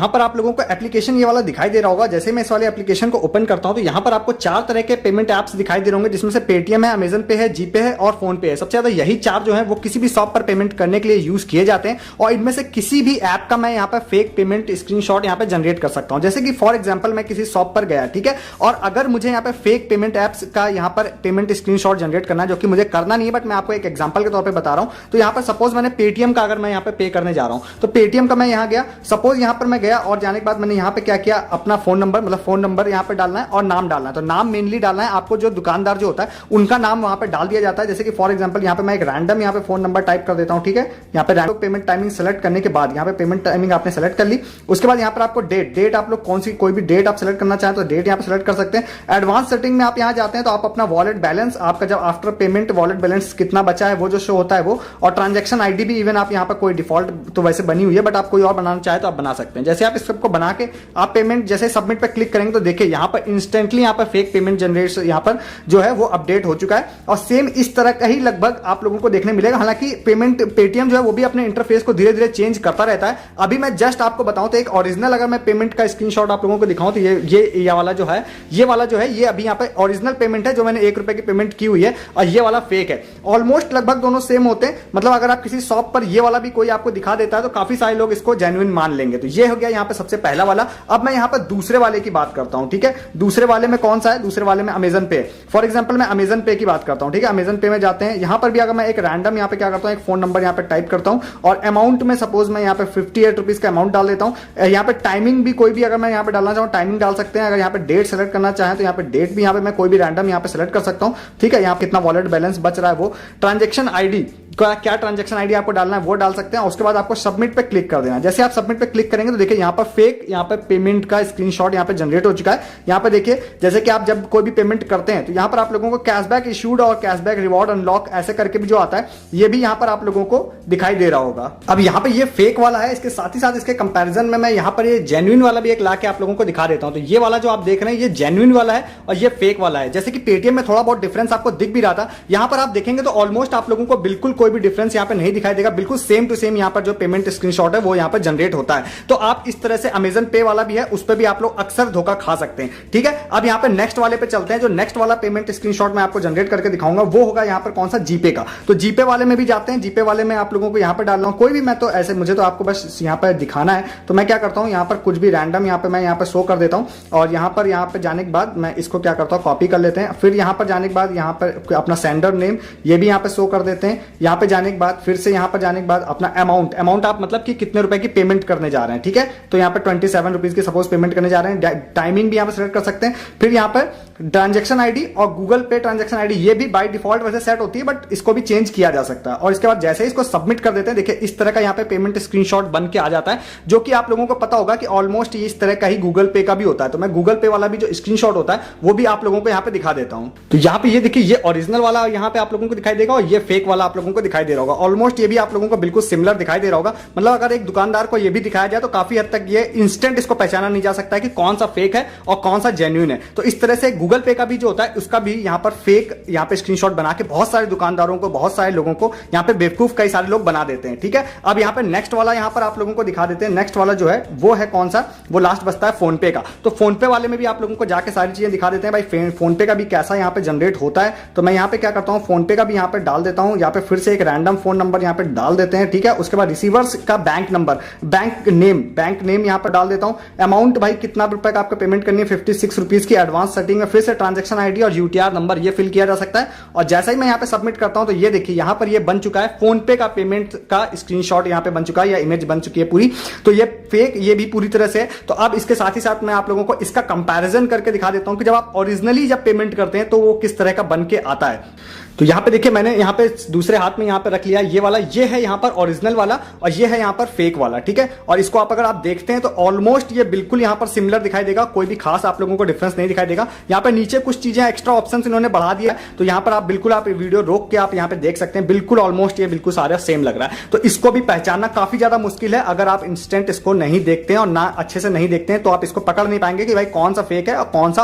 यहाँ पर आप लोगों को एप्लीकेशन ये वाला दिखाई दे रहा होगा। जैसे मैं इस वाले एप्लीकेशन को ओपन करता हूं तो यहाँ पर आपको 4 तरह के पेमेंट एप्स दिखाई दे रहे होंगे, जिसमें से पेटीएम है, अमेजन पे है, जीपे है और फोन पे है। सबसे ज्यादा यही 4 जो है वो किसी भी शॉप पर पेमेंट करने के लिए यूज किए जाते हैं और इनमें से किसी भी ऐप का मैं यहाँ पर फेक पेमेंट स्क्रीनशॉट यहाँ पे जनरेट कर सकता हूँ। जैसे कि फॉर एग्जांपल मैं किसी शॉप पर गया, ठीक है, और अगर मुझे यहाँ पे फेक पेमेंट एप्स का यहाँ पर पेमेंट स्क्रीनशॉट जनरेट करना है, जो कि मुझे करना नहीं है बट मैं आपको एक एग्जांपल के तौर पे बता रहा हूं। तो यहाँ पर सपोज मैंने पेटीएम का अगर मैं यहाँ पे पे करने जा रहा हूं तो पेटीएम का मैं यहाँ गया, सपोज यहाँ पर मैं गया और जाने के बाद मैंने यहाँ पे क्या किया, अपना फोन नंबर मतलब फोन नंबर यहाँ पे डालना है और नाम डालना है। तो नाम मेनली डालना है आपको, जो दुकानदार जो होता है उनका नाम वहां पे डाल दिया जाता है। जैसे कि फॉर एग्जांपल यहाँ पे मैं एक रैंडम यहाँ पे फोन नंबर टाइप कर देता हूँ, ठीक है। यहाँ पे रैंडम पेमेंट टाइमिंग सेलेक्ट करने के बाद यहाँ पे पेमेंट टाइमिंग आपने सेलेक्ट कर ली। उसके बाद यहाँ पर आपको डेट आप लोग कौन सी कोई भी डेट आप सेलेक्ट करना चाहें तो डेट यहाँ पे सेलेक्ट कर सकते हैं। एडवांस सेटिंग में आप यहाँ जाते हैं तो आप अपना वॉलेट बैलेंस, आपका जब आफ्टर पेमेंट वॉलेट बैलेंस कितना बचा है वो जो शो होता है वो, और ट्रांजैक्शन आईडी भी इवन आप यहाँ पर कोई डिफॉल्ट तो वैसे बनी हुई है बट आप कोई और बनाना चाहे तो आप बना सकते हैं। जैसे आप इस सबको बना के आप पेमेंट जैसे सबमिट पे क्लिक करेंगे तो देखिए यहाँ पर इंस्टेंटली यहाँ पर फेक पेमेंट जनरेट यहाँ पर जो है वो अपडेट हो चुका है और सेम इस तरह का ही लगभग आप लोगों को देखने मिलेगा। हालांकि पेमेंट पेटीएम जो है वो भी अपने इंटरफेस को धीरे धीरे चेंज करता रहता है। अभी मैं जस्ट आपको बताऊं तो एक ओरिजिनल अगर मैं पेमेंट का स्क्रीनशॉट आप लोगों को दिखाऊं तो ये वाला जो है ये अभी यहाँ पे ओरिजिनल पेमेंट है जो मैंने 1 रुपए की पेमेंट की हुई है और ये वाला फेक है। ऑलमोस्ट लगभग दोनों सेम होते हैं, मतलब अगर आप किसी शॉप पर ये वाला भी कोई आपको दिखा देता है तो काफी सारे लोग इसको जेन्युइन मान लेंगे। तो ये हो गया यहाँ पे सबसे पहला वाला। अब मैं यहाँ पर दूसरे वाले की बात करता हूँ, ठीक है। दूसरे वाले में कौन सा है, दूसरे वाले में अमेजन पे। फॉर एग्जाम्पल मैं अमेजन पे की बात करता हूँ, ठीक है। अमेजन पे में जाते हैं, यहाँ पर भी अगर मैं एक रैंडम यहाँ पे क्या करता हूँ, एक फोन नंबर यहाँ पे टाइप करता हूँ और अमाउंट में सपोज मैं यहाँ पे 58 रुपीज का अमाउंट डाल देता हूँ। यहाँ पे टाइमिंग भी कोई भी अगर मैं यहाँ पे डालना चाहूँ टाइमिंग डाल सकते हैं। अगर यहाँ पे डेट सेलेक्ट करना चाहें तो यहाँ पे डेट भी यहाँ पे मैं कोई भी रैंडम यहाँ पे सेलेक्ट कर सकता हूँ, ठीक है। यहाँ पे कितना वॉलेट बैलेंस बच रहा है वो, ट्रांजेक्शन आईडी क्या ट्रांजैक्शन आईडी आपको डालना है वो डाल सकते हैं। उसके बाद आपको सबमिट पे क्लिक कर देना। जैसे आप सबमिट पे क्लिक करेंगे तो देखिए यहाँ पर फेक यहाँ पे पेमेंट का स्क्रीनशॉट यहाँ पे जनरेट हो चुका है। यहाँ पे देखिए जैसे कि आप जब कोई भी पेमेंट करते हैं तो यहाँ पर आप लोगों को कैशबैक इशूड और कैशबैक रिवॉर्ड अनलॉक ऐसे करके भी जो आता है ये भी यहाँ पर आप लोगों को दिखाई दे रहा होगा। अब यहाँ पे ये फेक वाला है, इसके साथ ही साथ इसके कंपैरिजन में मैं यहाँ पर ये जेन्युइन वाला भी एक ला के आप लोगों को दिखा देता हूँ। तो ये वाला जो आप देख रहे हैं ये जेन्युइन वाला है और ये फेक वाला है। जैसे कि पेटीएम में थोड़ा बहुत डिफरेंस आपको दिख भी रहा था, यहाँ पर आप देखेंगे तो ऑलमोस्ट आप लोगों को बिल्कुल कोई भी डिफरेंस यहाँ पे नहीं दिखाई देगा। बिल्कुल सेम टू सेम यहाँ पर जो पेमेंट स्क्रीनशॉट है वो यहाँ पर जनरेट होता है। तो आप इस तरह से अमेजन पे वाला भी है उस पर भी आप लोग अक्सर धोखा खा सकते हैं, ठीक है। अब यहाँ पे नेक्स्ट वाले पे चलते हैं। जो नेक्स्ट वाला पेमेंट स्क्रीनशॉट मैं आपको जनरेट करके दिखाऊंगा वो होगा यहाँ पर कौन सा, जीपे का। तो जीपे वाले में भी जाते हैं। जीपे वाले में आप लोगों को यहाँ पे डालना हो कोई भी, मैं तो ऐसे मुझे तो आपको बस यहाँ पर दिखाना है तो मैं क्या करता हूँ यहाँ पर कुछ भी रैंडम यहाँ पे मैं यहाँ पे शो कर देता हूँ और यहाँ पे जाने के बाद मैं इसको क्या करता हूँ कॉपी कर लेते हैं। फिर यहाँ पर जाने के बाद यहाँ पर अपना सेंडर नेम ये भी यहाँ पे शो कर देते हैं। यहाँ पे जाने के बाद फिर से यहाँ पर जाने के बाद अपना अमाउंट आप मतलब कि कितने रुपए की पेमेंट करने जा रहे हैं, ठीक है। तो यहाँ पे 27 रुपीज की सपोज पेमेंट करने जा रहे हैं। टाइमिंग भी यहाँ पे सेलेक्ट कर सकते हैं। फिर यहाँ पर ट्रांजैक्शन आईडी और गूगल पे ट्रांजैक्शन आईडी ये भी बाय डिफॉल्ट वैसे सेट होती है बट इसको भी चेंज किया जा सकता है। और इसके बाद जैसे ही इसको सबमिट कर देते हैं देखिए इस तरह का यहाँ पे पेमेंट स्क्रीनशॉट बन के आ जाता है, जो कि आप लोगों को पता होगा कि ऑलमोस्ट ये इस तरह का ही गूगल पे का भी होता है। तो मैं गूगल पे वाला भी जो स्क्रीनशॉट होता है वो भी आप लोगों को यहाँ पे दिखा देता हूँ। तो यहाँ पे ये देखिए ये ओरिजिनल वाला यहाँ पे आप लोगों को दिखाई देगा और ये फेक वाला आप लोगों को दिखाई दे रहा होगा। ऑलमोस्ट ये भी आप लोगों को बिल्कुल सिमिलर दिखाई दे रहा होगा। मतलब अगर एक दुकानदार को ये भी दिखाया जाए तो काफी हद तक ये इंस्टेंट इसको पहचाना नहीं जा सकता है कि कौन सा फेक है और कौन सा जेन्युइन है। तो इस तरह से गूगल पे का भी जो होता है उसका भी यहाँ पर फेक यहाँ पे स्क्रीनशॉट बना के बहुत सारे दुकानदारों को, बहुत सारे लोगों को यहाँ पे बेवकूफ कई सारे लोग बना देते हैं, ठीक है। अब यहाँ पे नेक्स्ट वाला यहाँ पर आप लोगों को दिखा देते हैं। नेक्स्ट वाला जो है वो है कौन सा, वो लास्ट बचता है फोन पे का। तो फोन पे वाले में भी आप लोगों को जाके सारी चीजें दिखा देते हैं भाई फोन पे का भी कैसा यहाँ पे जनरेट होता है। तो मैं यहाँ पे क्या करता हूँ फोन पे का भी यहाँ पे डाल देता हूँ। यहाँ पे फिर से एक रैंडम फोन नंबर यहाँ पे डाल देते हैं, ठीक है। उसके बाद रिसीवर्स का बैंक नंबर, बैंक नेम यहाँ पर डाल देता हूँ। अमाउंट भाई कितना रुपए का आपको पेमेंट करनी है 56 रुपीज की एडवांस सेटिंग में। फिर से ट्रांजैक्शन आईडी और यूटीआर नंबर ये फिल किया जा सकता है। और जैसा ही मैं यहाँ पे सबमिट करता हूँ तो ये देखिए यहाँ पर ये बन चुका है फोन पे का पेमेंट का स्क्रीनशॉट यहाँ पे बन चुका है या इमेज बन चुकी है पूरी। तो ये फेक ये भी पूरी तरह से। तो अब इसके साथ ही साथ मैं आप लोगों को इसका कंपैरिजन करके दिखा देता हूँ कि जब आप ओरिजिनली जब पेमेंट करते हैं तो वो किस तरह का बन के आता है। तो यहाँ पे देखिए मैंने यहाँ पे दूसरे हाथ में यहाँ पे रख लिया ये वाला, ये है यहाँ पर ओरिजिनल वाला और ये है यहाँ पर फेक वाला, ठीक है। और इसको आप अगर आप देखते हैं तो ऑलमोस्ट ये बिल्कुल यहाँ पर सिमिलर दिखाई देगा, कोई भी खास आप लोगों को डिफरेंस नहीं दिखाई देगा। यहाँ पे नीचे कुछ चीजें एक्स्ट्रा ऑप्शंस इन्होंने बढ़ा दिया है तो यहाँ पर आप बिल्कुल आप वीडियो रोक के आप यहाँ पे देख सकते हैं बिल्कुल ऑलमोस्ट ये बिल्कुल सारा सेम लग रहा है। तो इसको भी पहचानना काफी ज्यादा मुश्किल है। अगर आप इंस्टेंट इसको नहीं देखते हैं और ना अच्छे से नहीं देखते हैं तो आप इसको पकड़ नहीं पाएंगे कि भाई कौन सा फेक है और कौन सा